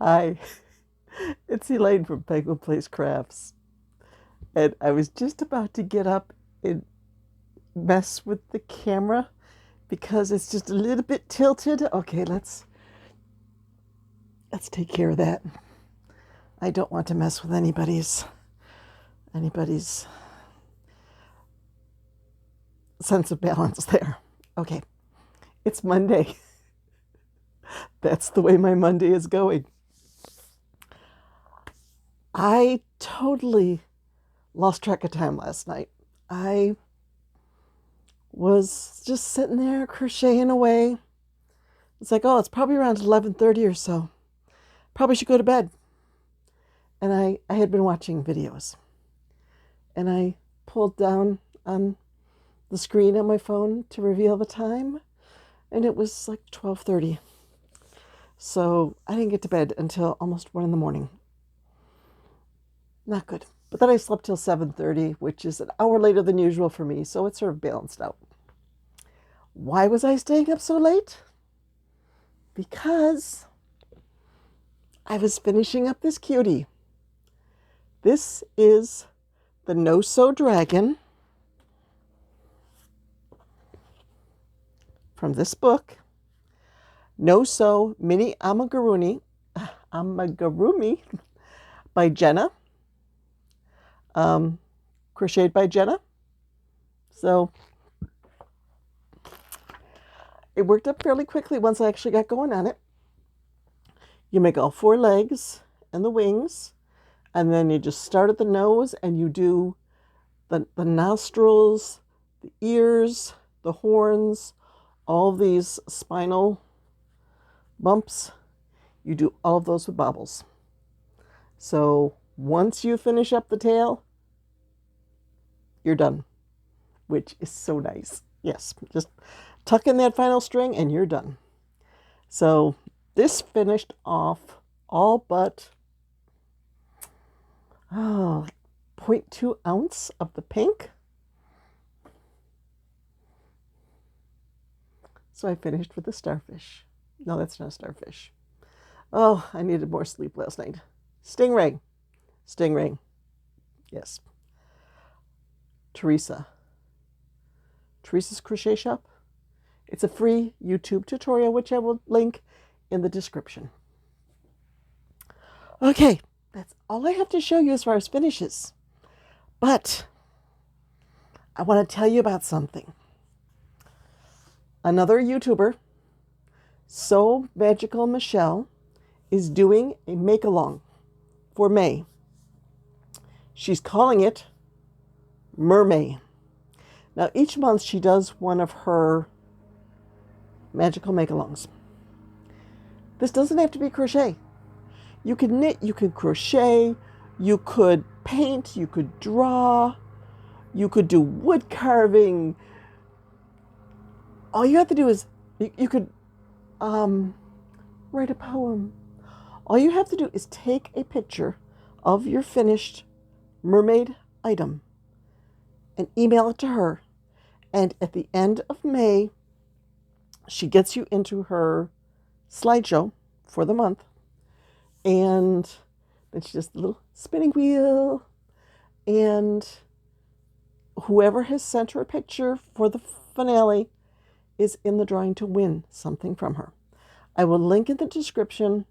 Hi, it's Elaine from Penguin Place Crafts. And I was just about to get up and mess with the camera because it's just a little bit tilted. Okay, let's take care of that. I don't want to mess with anybody's sense of balance there. Okay, it's Monday. That's the way my Monday is going. I totally lost track of time last night. I was just sitting there crocheting away. It's like, oh, it's probably around 11:30 or so. Probably should go to bed. And I had been watching videos. And I pulled down on the screen on my phone to reveal the time. And it was like 12:30. So I didn't get to bed until almost 1 in the morning. Not good. But then I slept till 7:30, which is an hour later than usual for me, so it sort of balanced out. Why was I staying up so late? Because I was finishing up this cutie. This is the No-Sew Dragon from this book, No-Sew Mini Amigurumi by Jenna. Crocheted by Jenna. So it worked up fairly quickly once I actually got going on it. You make all 4 legs and the wings, and then you just start at the nose and you do the nostrils, the ears, the horns, all these spinal bumps. You do all of those with bobbles. So once you finish up the tail, you're done, which is so nice. Yes, just tuck in that final string and you're done. So this finished off all but 0.2 ounce of the pink. So I finished with the starfish. No, that's not a starfish. Oh, I needed more sleep last night. Stingray. Yes. Theresa. Theresa's Crochet Shop. It's a free YouTube tutorial, which I will link in the description. Okay, that's all I have to show you as far as finishes. But I want to tell you about something. Another YouTuber, So Magical Michelle, is doing a make-along for May. She's calling it Mermaid. Now, each month she does one of her magical make-alongs. This doesn't have to be crochet. You could knit, you could crochet, you could paint, you could draw, you could do wood carving. All you have to do is, you could write a poem. All you have to do is take a picture of your finished mermaid item and email it to her. And at the end of May, she gets you into her slideshow for the month. And then she does the little spinning wheel. And whoever has sent her a picture for the finale is in the drawing to win something from her. I will link in the description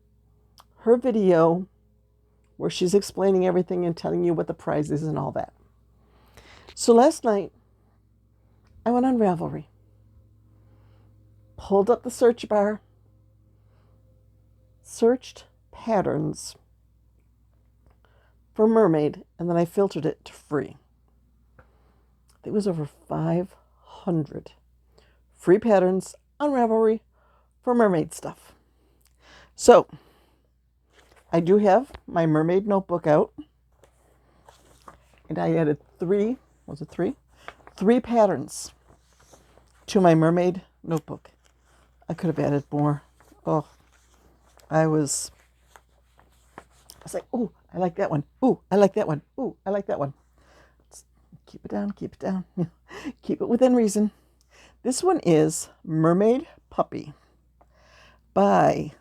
her video where she's explaining everything and telling you what the prize is and all that. So last night, I went on Ravelry, pulled up the search bar, searched patterns for Mermaid, and then I filtered it to free. There was over 500 free patterns on Ravelry for mermaid stuff. So I do have my mermaid notebook out, and I added 3 patterns to my mermaid notebook. I could have added more. Oh, I was like, oh, I like that one. Oh, I like that one. Oh, I like that one. Let's keep it down, keep it down. Keep it within reason. This one is Mermaid Puppy by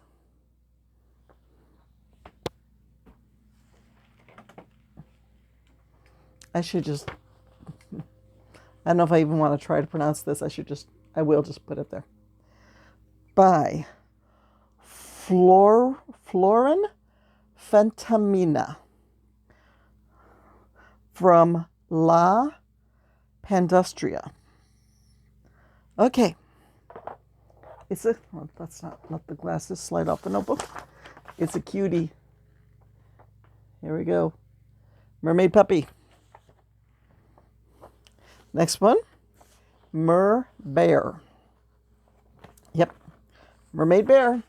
I should just, I don't know if I even want to try to pronounce this. I will just put it there. By Florin Fentamina from La Pandustria. Okay. Let's not let the glasses slide off the notebook. It's a cutie. Here we go. Mermaid puppy. Next one. Bear. Yep. Mermaid bear.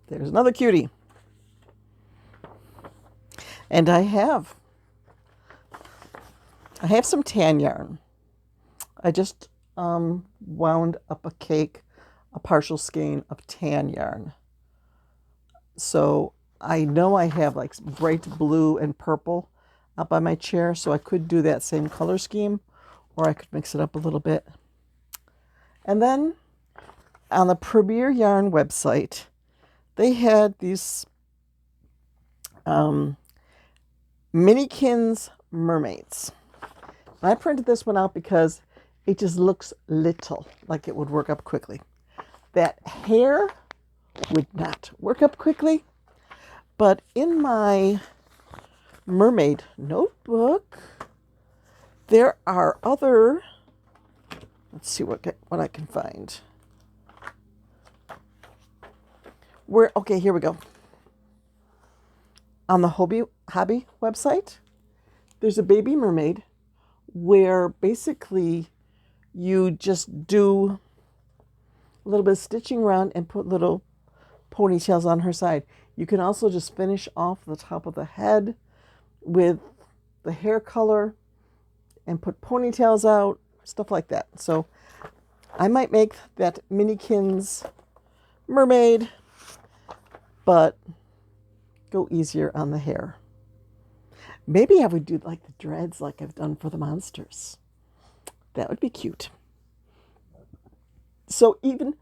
There's another cutie. And I have some tan yarn. I just wound up a partial skein of tan yarn. So I know I have like bright blue and purple up by my chair, so I could do that same color scheme, or I could mix it up a little bit. And then on the Premier Yarn website, they had these Minikins Mermaids. And I printed this one out because it just looks little, like it would work up quickly. That hair would not work up quickly, but in my mermaid notebook, there are other, let's see what I can find. Okay, here we go. On the Hobbii website, there's a baby mermaid where basically you just do a little bit of stitching around and put little ponytails on her side. You can also just finish off the top of the head with the hair color and put ponytails out, stuff like that. So I might make that Minikins mermaid, but go easier on the hair. Maybe I would do like the dreads like I've done for the monsters. That would be cute. So even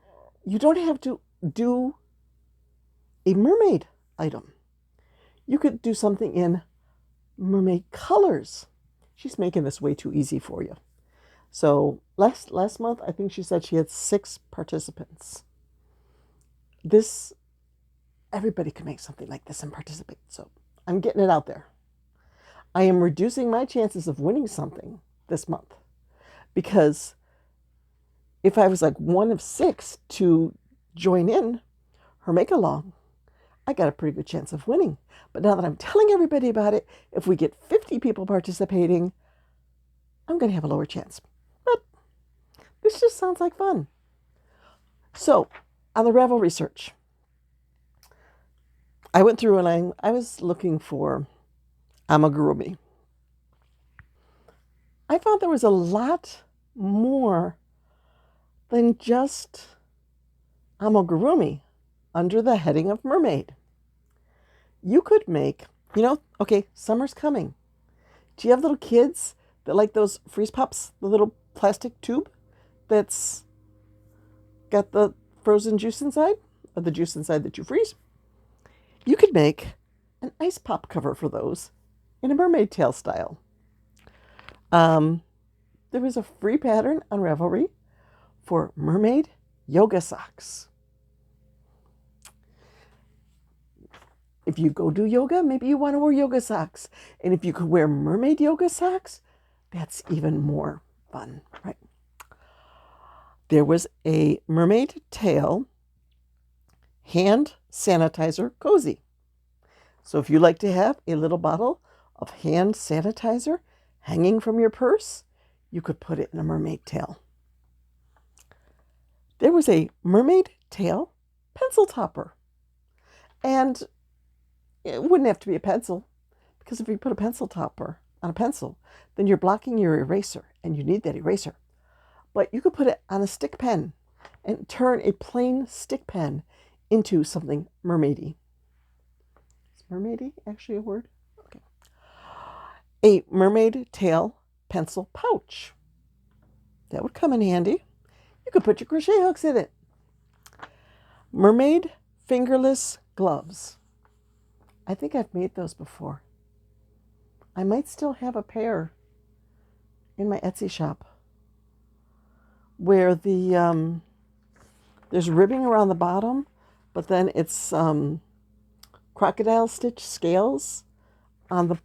you don't have to do a mermaid item. You could do something in mermaid colors. She's making this way too easy for you. So last month, I think she said she had 6 participants. Everybody can make something like this and participate. So I'm getting it out there. I am reducing my chances of winning something this month, because if I was like one of 6 to join in her make-along, I got a pretty good chance of winning. But now that I'm telling everybody about it, if we get 50 people participating, I'm going to have a lower chance. But this just sounds like fun. So on the Ravelry search, I went through and I was looking for amigurumi. I found there was a lot more than just amigurumi under the heading of mermaid. You could make, okay, summer's coming. Do you have little kids that like those freeze pops, the little plastic tube that's got the frozen juice inside, or the juice inside that you freeze? You could make an ice pop cover for those in a mermaid tail style. There was a free pattern on Ravelry for mermaid yoga socks. If you go do yoga, maybe you want to wear yoga socks. And if you could wear mermaid yoga socks, that's even more fun, right? There was a mermaid tail hand sanitizer cozy. So if you like to have a little bottle of hand sanitizer hanging from your purse, you could put it in a mermaid tail. There was a mermaid tail pencil topper. And it wouldn't have to be a pencil, because if you put a pencil topper on a pencil, then you're blocking your eraser, and you need that eraser. But you could put it on a stick pen and turn a plain stick pen into something mermaidy. Is mermaidy actually a word? Okay. A mermaid tail pencil pouch. That would come in handy. You could put your crochet hooks in it. Mermaid fingerless gloves. I think I've made those before. I might still have a pair in my Etsy shop where there's ribbing around the bottom, but then it's crocodile stitch scales on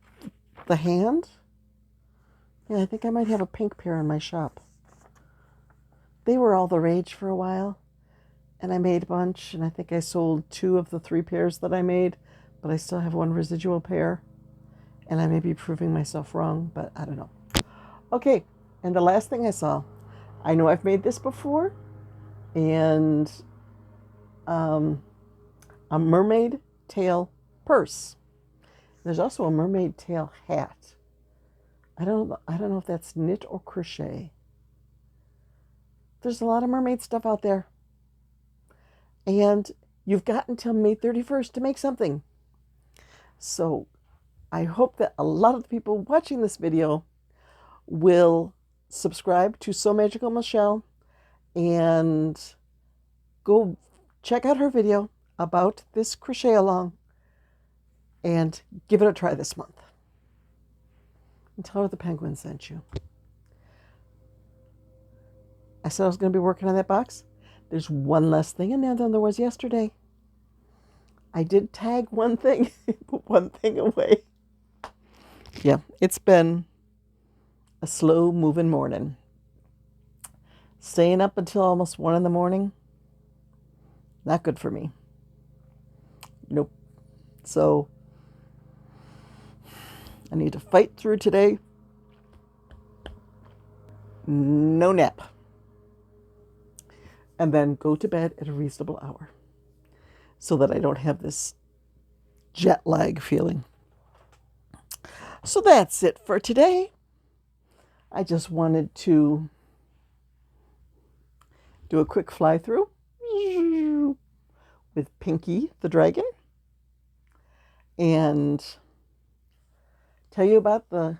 the hand. Yeah, I think I might have a pink pair in my shop. They were all the rage for a while, and I made a bunch, and I think I sold 2 of the 3 pairs that I made, but I still have 1 residual pair, and I may be proving myself wrong, but I don't know. Okay, and the last thing I saw, I know I've made this before, and a mermaid tail purse. There's also a mermaid tail hat. I don't know if that's knit or crochet. There's a lot of mermaid stuff out there. And you've got until May 31st to make something. So I hope that a lot of the people watching this video will subscribe to So Magical Michelle and go check out her video about this crochet along and give it a try this month. And tell her the penguin sent you. I said I was going to be working on that box. There's one less thing in there than there was yesterday. I did tag one thing, put one thing away. Yeah, it's been a slow moving morning. Staying up until almost 1 in the morning, not good for me. Nope. So I need to fight through today. No nap. And then go to bed at a reasonable hour so that I don't have this jet lag feeling. So that's it for today. I just wanted to do a quick fly through with Pinky the dragon and tell you about the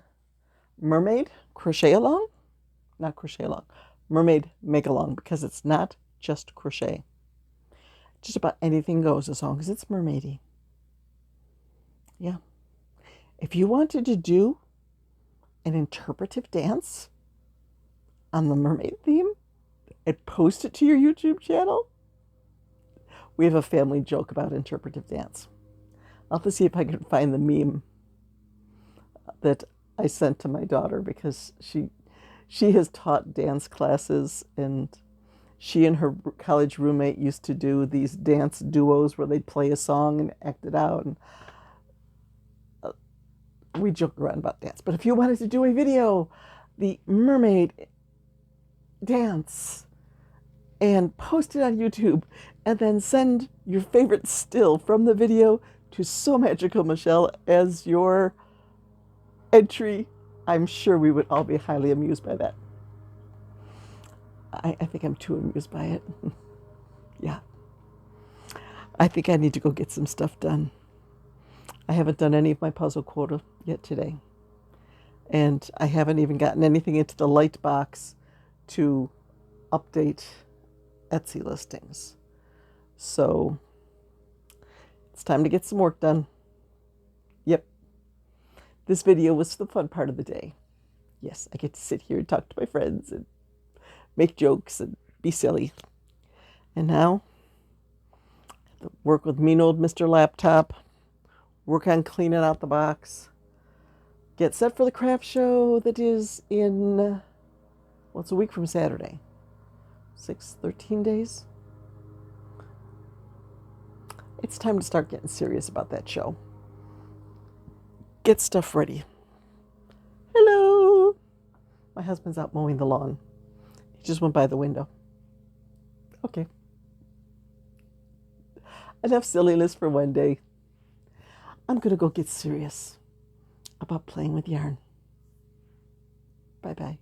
Mermaid crochet along. Not crochet along. Mermaid make along, because it's not just crochet. Just about anything goes as long as it's mermaidy. Yeah. If you wanted to do an interpretive dance on the mermaid theme and post it to your YouTube channel, we have a family joke about interpretive dance. I'll have to see if I can find the meme that I sent to my daughter, because she has taught dance classes, and she and her college roommate used to do these dance duos where they'd play a song and act it out. And we joke around about dance. But if you wanted to do a video, the mermaid dance, and post it on YouTube, and then send your favorite still from the video to So Magical Michelle as your entry, I'm sure we would all be highly amused by that. I think I'm too amused by it. Yeah. I think I need to go get some stuff done. I haven't done any of my puzzle quota yet today. And I haven't even gotten anything into the light box to update Etsy listings. So it's time to get some work done. Yep. This video was the fun part of the day. Yes, I get to sit here and talk to my friends and make jokes and be silly. And now, work with mean old Mr. Laptop, work on cleaning out the box, get set for the craft show that is in, well, it's a week from Saturday. 13 days. It's time to start getting serious about that show. Get stuff ready. Hello. My husband's out mowing the lawn. He just went by the window. Okay. Enough silliness for one day. I'm going to go get serious about playing with yarn. Bye-bye.